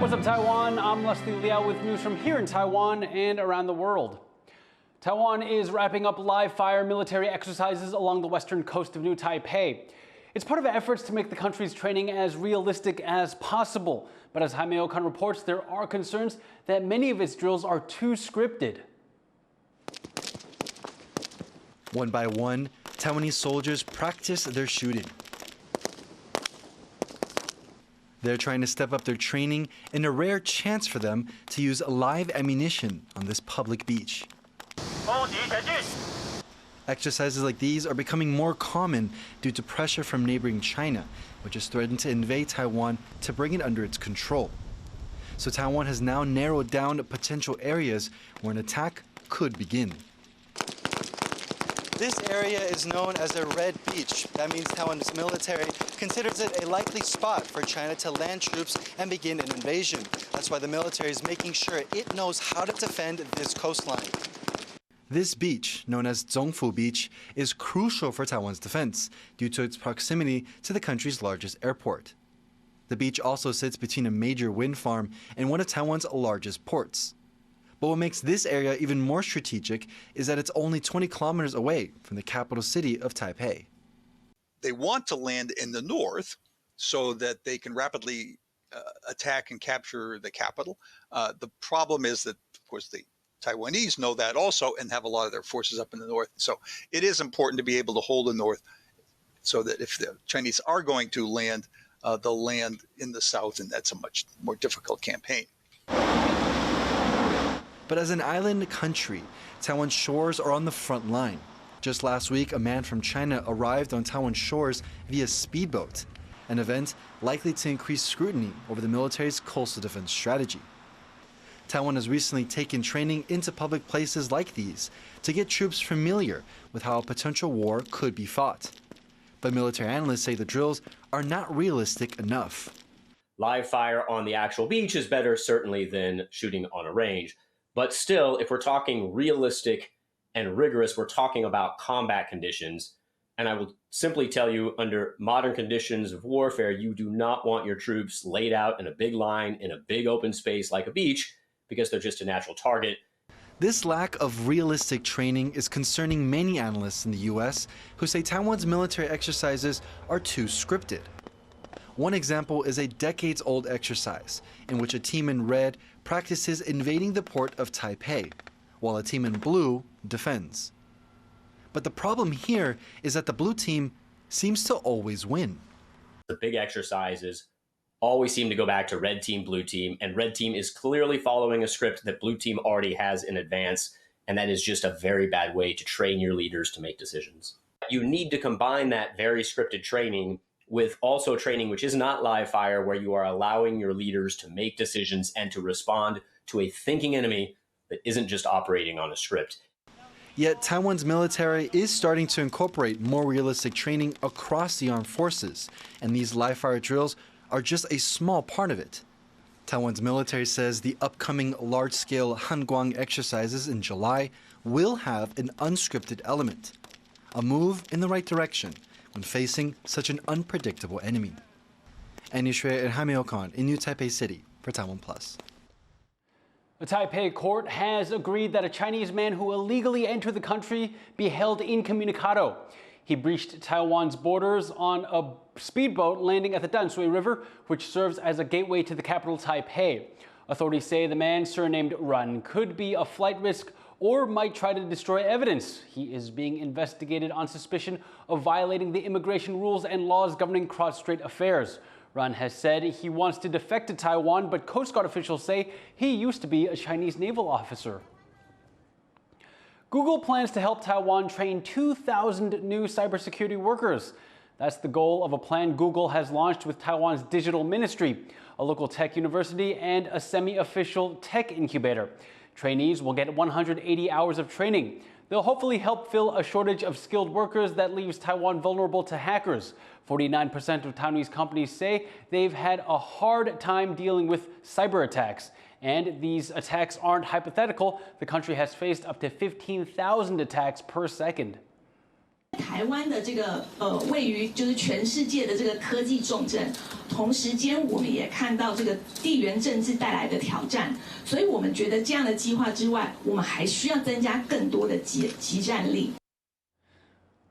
What's up, Taiwan? I'm Liao with news from here in Taiwan and around the world. Taiwan is wrapping up live-fire military exercises along the western coast of New Taipei. It's part of efforts to make the country's training as realistic as possible. But as Jaime Okan reports, there are concerns that many of its drills are too scripted. One by one, Taiwanese soldiers practice their shooting. They're trying to step up their training in a rare chance for them to use live ammunition on this public beach. Exercises like these are becoming more common due to pressure from neighboring China, which has threatened to invade Taiwan to bring it under its control. So Taiwan has now narrowed down potential areas where an attack could begin. This area is known as a red beach. That means Taiwan's military considers it a likely spot for China to land troops and begin an invasion. That's why the military is making sure it knows how to defend this coastline. This beach, known as Zhongfu Beach, is crucial for Taiwan's defense due to its proximity to the country's largest airport. The beach also sits between a major wind farm and one of Taiwan's largest ports. But what makes this area even more strategic is that it's only 20 kilometers away from the capital city of Taipei. They want to land in the north so that they can rapidly attack and capture the capital. The problem is that, of course, the Taiwanese know that also and have a lot of their forces up in the north. So it is important to be able to hold the north so that if the Chinese are going to land, they'll land in the south, and that's a much more difficult campaign. But as an island country, Taiwan's shores are on the front line. Just last week, a man from China arrived on Taiwan shores via Speedboat, an event likely to increase scrutiny over the military's coastal defense strategy. Taiwan has recently taken training into public places like these to get troops familiar with how a potential war could be fought. But military analysts say the drills are not realistic enough. Live fire on the actual beach is better, certainly, than shooting on a range. But still, if we're talking realistic and rigorous, we're talking about combat conditions. And I will simply tell you, under modern conditions of warfare, you do not want your troops laid out in a big line in a big open space like a beach, because they're just a natural target. This lack of realistic training is concerning many analysts in the U.S. who say Taiwan's military exercises are too scripted. One example is a decades-old exercise in which a team in red practices invading the port of Taipei, while a team in blue defends. But the problem here is that the blue team seems to always win. The big exercises always seem to go back to red team, blue team, and red team is clearly following a script that blue team already has in advance, and that is just a very bad way to train your leaders to make decisions. You need to combine that very scripted training with also training which is not live fire, where you are allowing your leaders to make decisions and to respond to a thinking enemy that isn't just operating on a script. Yet Taiwan's military is starting to incorporate more realistic training across the armed forces, and these live fire drills are just a small part of it. Taiwan's military says the upcoming large-scale Hanguang exercises in July will have an unscripted element, a move in the right direction when facing such an unpredictable enemy. Annie Shui and Jaime Okan in New Taipei City for TaiwanPlus. A Taipei court has agreed that a Chinese man who illegally entered the country be held incommunicado. He breached Taiwan's borders on a speedboat landing at the Danshui River, which serves as a gateway to the capital Taipei. Authorities say the man, surnamed Ran, could be a flight risk or might try to destroy evidence. He is being investigated on suspicion of violating the immigration rules and laws governing cross-strait affairs. Ran has said he wants to defect to Taiwan, but Coast Guard officials say he used to be a Chinese naval officer. Google plans to help Taiwan train 2,000 new cybersecurity workers. That's the goal of a plan Google has launched with Taiwan's digital ministry, a local tech university, and a semi-official tech incubator. Trainees will get 180 hours of training. They'll hopefully help fill a shortage of skilled workers that leaves Taiwan vulnerable to hackers. 49% of Taiwanese companies say they've had a hard time dealing with cyber attacks. And these attacks aren't hypothetical. The country has faced up to 15,000 attacks per second. 台湾的这个位于就是全世界的这个科技重镇，同时间我们也看到这个地缘政治带来的挑战，所以我们觉得这样的计划之外，我们还需要增加更多的集战力。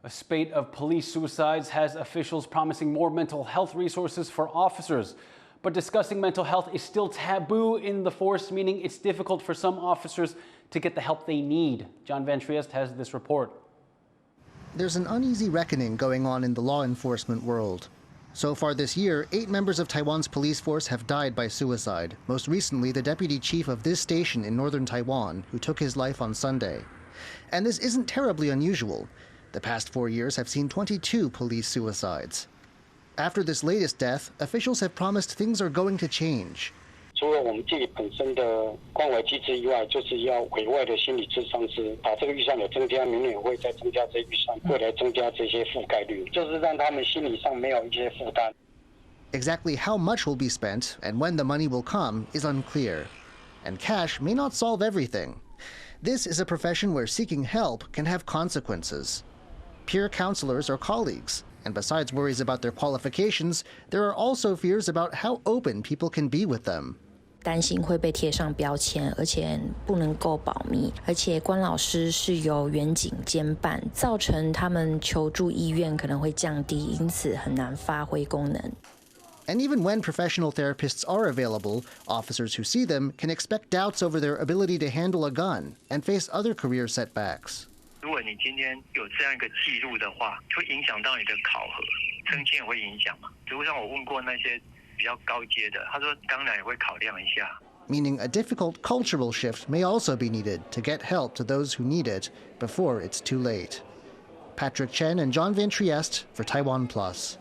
A spate of police suicides has officials promising more mental health resources for officers. But discussing mental health is still taboo in the force, meaning it's difficult for some officers to get the help they need. John Van Trieste has this report. There's an uneasy reckoning going on in the law enforcement world. So far this year, 8 members of Taiwan's police force have died by suicide, most recently the deputy chief of this station in northern Taiwan, who took his life on Sunday. And this isn't terribly unusual. The past 4 years have seen 22 police suicides. After this latest death, officials have promised things are going to change. 除了我们自己本身的关怀机制以外，就是要委外的心理咨商师，把这个预算有增加，明年也会再增加这预算，未来增加这些覆盖率，就是让他们心理上没有一些负担。Exactly how much will be spent and when the money will come is unclear. And cash may not solve everything. This is a profession where seeking help can have consequences. Peer counselors are colleagues. And besides worries about their qualifications, there are also fears about how open people can be with them. 担心会被贴上标签，而且不能够保密，而且关老师是由远景监办，造成他们求助意愿可能会降低，因此很难发挥功能。And even when professional therapists are available, officers who see them can expect doubts over their ability to handle a gun and face other career setbacks. 如果你今天有这样一个记录的话，会影响到你的考核，升迁也会影响嘛。如果像我问过那些比较高阶的，他说当然也会考量一下。Meaning a difficult cultural shift may also be needed to get help to those who need it before it's too late. Patrick Chen and John Van Trieste for TaiwanPlus.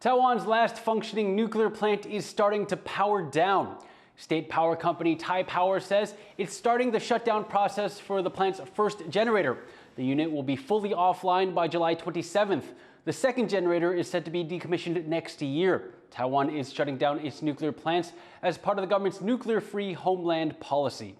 Taiwan's last functioning nuclear plant is starting to power down. State power company Taipower says it's starting the shutdown process for the plant's first generator. The unit will be fully offline by July 27th. The second generator is set to be decommissioned next year. Taiwan is shutting down its nuclear plants as part of the government's nuclear-free homeland policy.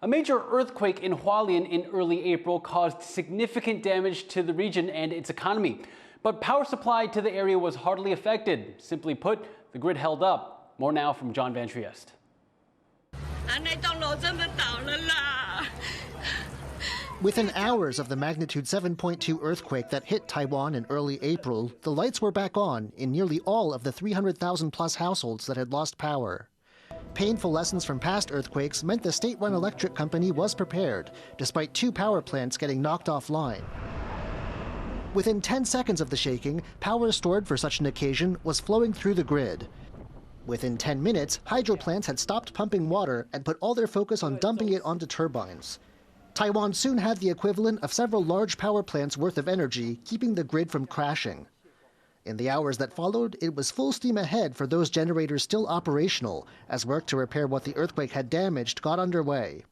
A major earthquake in Hualien in early April caused significant damage to the region and its economy. But power supply to the area was hardly affected. Simply put, the grid held up. More now from John Van Trieste. Within hours of the magnitude 7.2 earthquake that hit Taiwan in early April, the lights were back on in nearly all of the 300,000 plus households that had lost power. Painful lessons from past earthquakes meant the state-run electric company was prepared, despite 2 power plants getting knocked offline. Within 10 seconds of the shaking, power stored for such an occasion was flowing through the grid. Within 10 minutes, hydro plants had stopped pumping water and put all their focus on dumping it onto turbines. Taiwan soon had the equivalent of several large power plants worth of energy, keeping the grid from crashing. In the hours that followed, it was full steam ahead for those generators still operational, as work to repair what the earthquake had damaged got underway.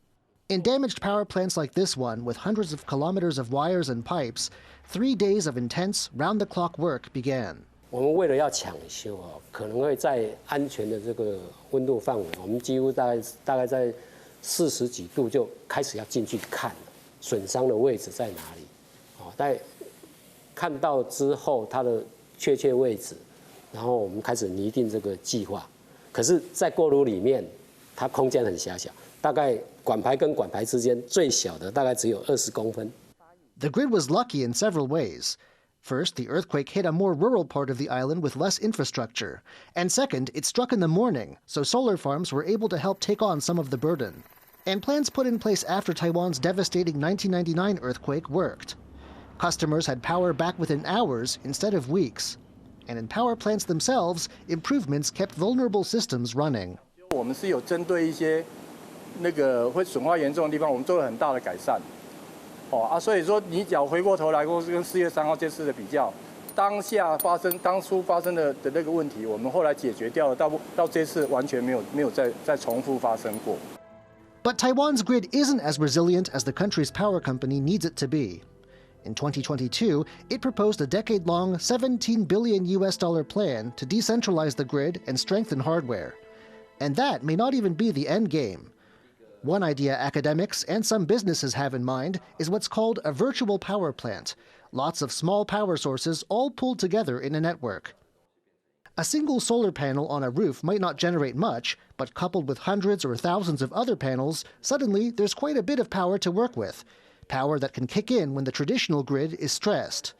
In damaged power plants like this one, with hundreds of kilometers of wires and pipes, 3 days of intense, round-the-clock work began. 我们为了要抢修可能会在安全的这个温度范围，我们几乎大概在40几度就开始要进去看了，损伤的位置在哪里？在看到之后它的确切位置，然后我们开始拟定这个计划。可是，在锅炉里面，它空间很狭小，大概管排跟管排之间最小的大概只有20公分。The grid was lucky in several ways. First, the earthquake hit a more rural part of the island with less infrastructure. And second, it struck in the morning, so solar farms were able to help take on some of the burden. And plans put in place after Taiwan's devastating 1999 earthquake worked. Customers had power back within hours instead of weeks. And in power plants themselves, improvements kept vulnerable systems running. 我们是有针对一些那个会损坏严重的地方，我们做了很大的改善。所以说你只要回过头来跟4月3号这次的比较，当初发生的那个问题，我们后来解决掉了，到这次完全没有再重复发生过。But Taiwan's grid isn't as resilient as the country's power company needs it to be. In 2022, it proposed a decade-long $17 billion plan to decentralize the grid and strengthen hardware. And that may not even be the end game. One idea academics and some businesses have in mind is what's called a virtual power plant. Lots of small power sources all pulled together in a network. A single solar panel on a roof might not generate much, but coupled with hundreds or thousands of other panels, suddenly there's quite a bit of power to work with. Power that can kick in when the traditional grid is stressed.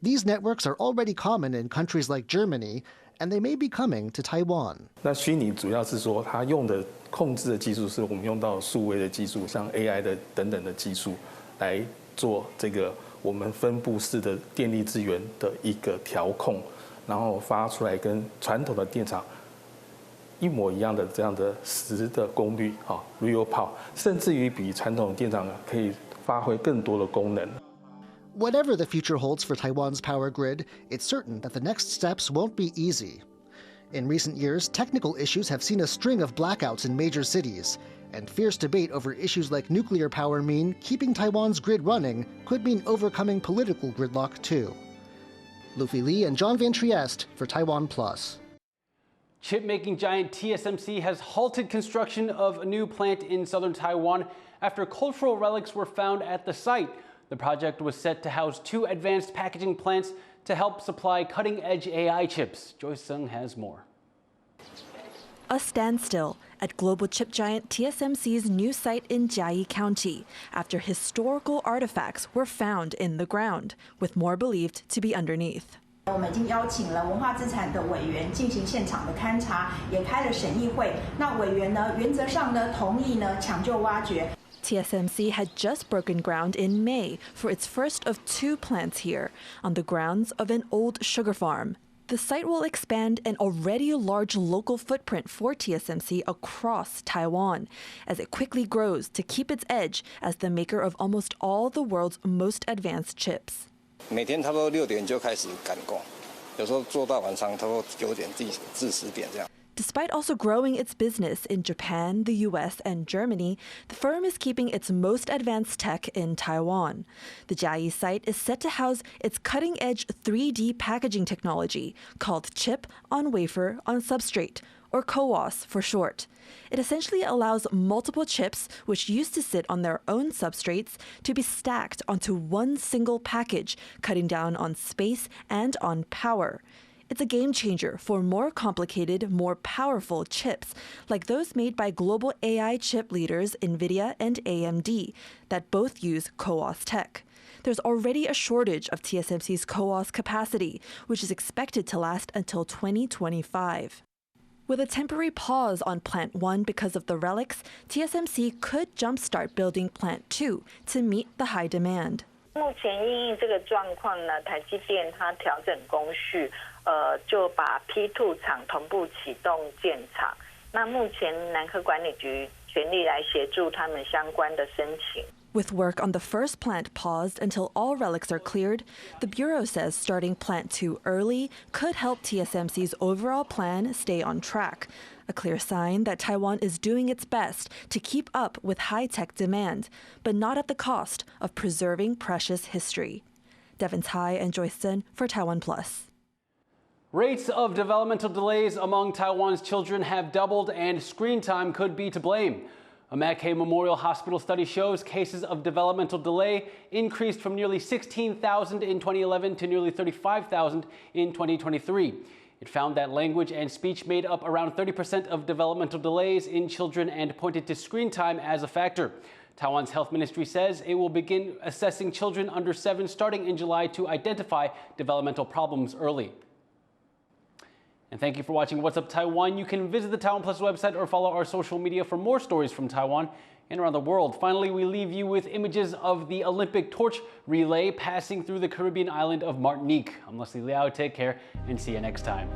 These networks are already common in countries like Germany, and they may be coming to Taiwan. 那虚拟主要是说，它用的控制的技术是我们用到数位的技术，像 AI 的等等的技术，来做这个我们分布式的电力资源的一个调控，然后发出来跟传统的电厂一模一样的这样的实的功率，real power， 甚至于比传统电厂可以发挥更多的功能。 Whatever the future holds for Taiwan's power grid, it's certain that the next steps won't be easy. In recent years, technical issues have seen a string of blackouts in major cities, and fierce debate over issues like nuclear power mean keeping Taiwan's grid running could mean overcoming political gridlock too. Luffy Lee and John Van Trieste for TaiwanPlus. Chip-making giant TSMC has halted construction of a new plant in southern Taiwan after cultural relics were found at the site. The project was set to house 2 advanced packaging plants to help supply cutting-edge AI chips. Joyce Sung has more. A standstill at global chip giant TSMC's new site in Chiayi County after historical artifacts were found in the ground, with more believed to be underneath. 我们已经邀请了文化资产的委员进行现场的勘查，也开了审议会。那委员呢，原则上呢同意呢抢救挖掘。 TSMC had just broken ground in May for its first of 2 plants here, on the grounds of an old sugar farm. The site will expand an already large local footprint for TSMC across Taiwan, as it quickly grows to keep its edge as the maker of almost all the world's most advanced chips. 每天差不多6点就开始赶工，有时候做到晚上差不多9点至10点这样。 Despite also growing its business in Japan, the US, and Germany, the firm is keeping its most advanced tech in Taiwan. The Chiayi site is set to house its cutting-edge 3D packaging technology called chip on wafer on substrate, or CoWoS for short. It essentially allows multiple chips, which used to sit on their own substrates, to be stacked onto one single package, cutting down on space and on power. It's a game changer for more complicated, more powerful chips, like those made by global AI chip leaders NVIDIA and AMD, that both use CoWoS tech. There's already a shortage of TSMC's CoWoS capacity, which is expected to last until 2025. With a temporary pause on Plant 1 because of the relics, TSMC could jumpstart building Plant 2 to meet the high demand. 目前因应这个状况呢，台积电它调整工序，就把 P2 厂同步启动建厂。那目前南科管理局全力来协助他们相关的申请。 With work on the first plant paused until all relics are cleared, the Bureau says starting Plant 2 early could help TSMC's overall plan stay on track. A clear sign that Taiwan is doing its best to keep up with high-tech demand, but not at the cost of preserving precious history. Devin Tai and Joyce Sun for TaiwanPlus. Rates of developmental delays among Taiwan's children have doubled, and screen time could be to blame. A Mackay Memorial Hospital study shows cases of developmental delay increased from nearly 16,000 in 2011 to nearly 35,000 in 2023. It found that language and speech made up around 30% of developmental delays in children and pointed to screen time as a factor. Taiwan's health ministry says it will begin assessing children under 7 starting in July to identify developmental problems early. And thank you for watching What's Up Taiwan. You can visit the TaiwanPlus website or follow our social media for more stories from Taiwan and around the world. Finally, we leave you with images of the Olympic torch relay passing through the Caribbean island of Martinique. I'm Liao. Take care and see you next time.